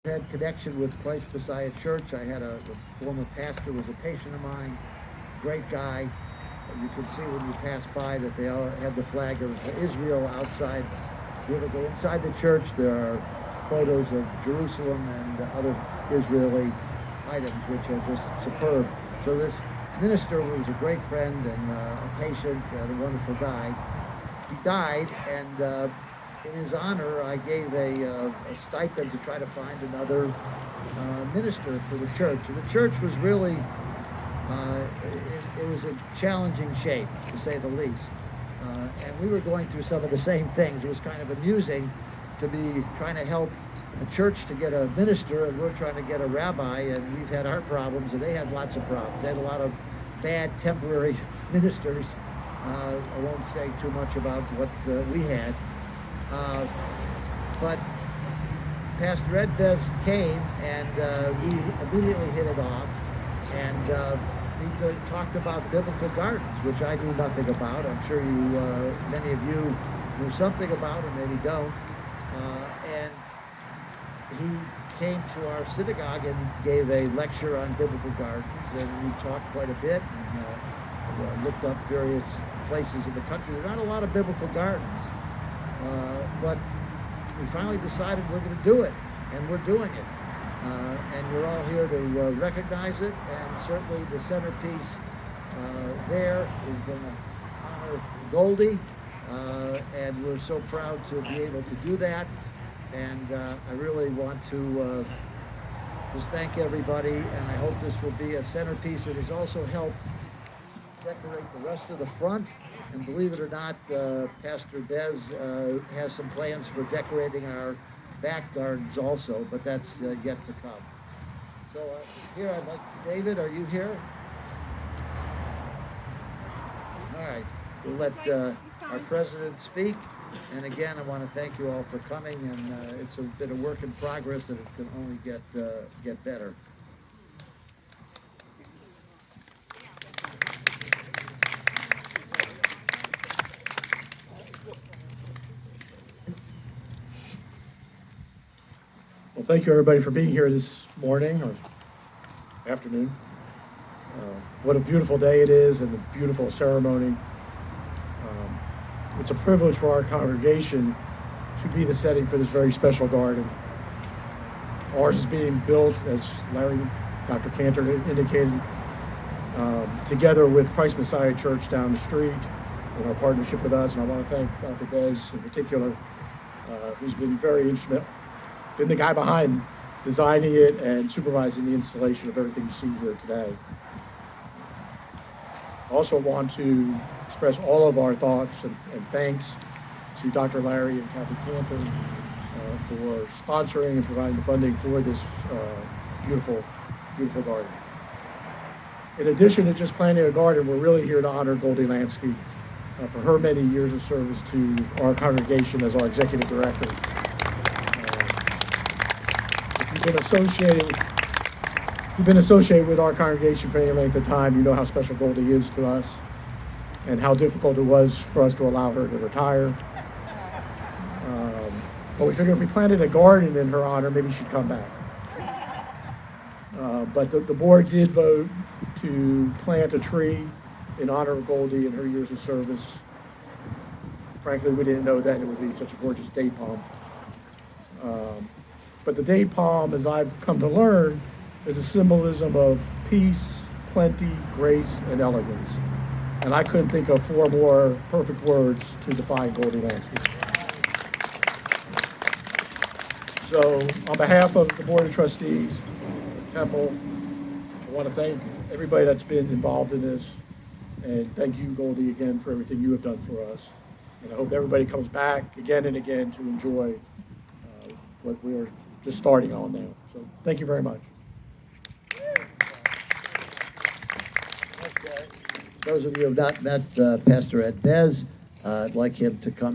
Had connection with Christ Messiah Church. I had a former pastor was a patient of mine, great guy. You can see when you pass by that they all had the flag of Israel outside. If you ever go inside the church, there are photos of Jerusalem and other Israeli items, which are just superb. So this minister was a great friend and a patient and a wonderful guy. He died, and in his honor, I gave a stipend to try to find another minister for the church. And the church was really, it was a challenging shape, to say the least. And we were going through some of the same things. It was kind of amusing to be trying to help a church to get a minister, and we're trying to get a rabbi, and we've had our problems, and they had lots of problems. They had a lot of bad temporary ministers. I won't say too much about what we had. But Pastor Ed Bez came, and we immediately hit it off, and he talked about biblical gardens, which I knew nothing about. I'm sure many of you knew something about, or maybe don't. And he came to our synagogue and gave a lecture on biblical gardens, and we talked quite a bit, and looked up various places in the country. There are not a lot of biblical gardens. But we finally decided we're going to do it, and we're doing it. And we're all here to recognize it, and certainly the centerpiece there is going to honor Goldie, and we're so proud to be able to do that. And I really want to just thank everybody, and I hope this will be a centerpiece. It has also helped decorate the rest of the front. And believe it or not, Pastor Bez has some plans for decorating our back gardens also, but that's yet to come. So here I'd like, David, are you here? All right, we'll let our president speak. And again, I want to thank you all for coming, and it's been a work in progress, and it can only get better. Well, thank you everybody for being here this morning or afternoon. What a beautiful day it is, and a beautiful ceremony. It's a privilege for our congregation to be the setting for this very special garden. Ours is being built, as Dr. Kantor indicated, together with Christ Messiah Church down the street in our partnership with us. And I want to thank Dr. Bez in particular, who's been very instrumental, been the guy behind designing it and supervising the installation of everything you see here today. I also want to express all of our thoughts and thanks to Dr. Larry and Kathy Kantor for sponsoring and providing the funding for this beautiful garden. In addition to just planting a garden, we're really here to honor Goldie Lansky for her many years of service to our congregation as our executive director. If you've been associated with our congregation for any length of time, you know how special Goldie is to us and how difficult it was for us to allow her to retire. But we figured if we planted a garden in her honor, maybe she'd come back. But the board did vote to plant a tree in honor of Goldie and her years of service. Frankly, we didn't know then it would be such a gorgeous date palm. But the date palm, as I've come to learn, is a symbolism of peace, plenty, grace, and elegance. And I couldn't think of four more perfect words to define Goldie Lansky. So on behalf of the Board of Trustees, Temple, I want to thank everybody that's been involved in this. And thank you, Goldie, again for everything you have done for us. And I hope everybody comes back again and again to enjoy what we're just starting on now. So thank you very much. Okay. Those of you who have not met Pastor Ed Bez, I'd like him to come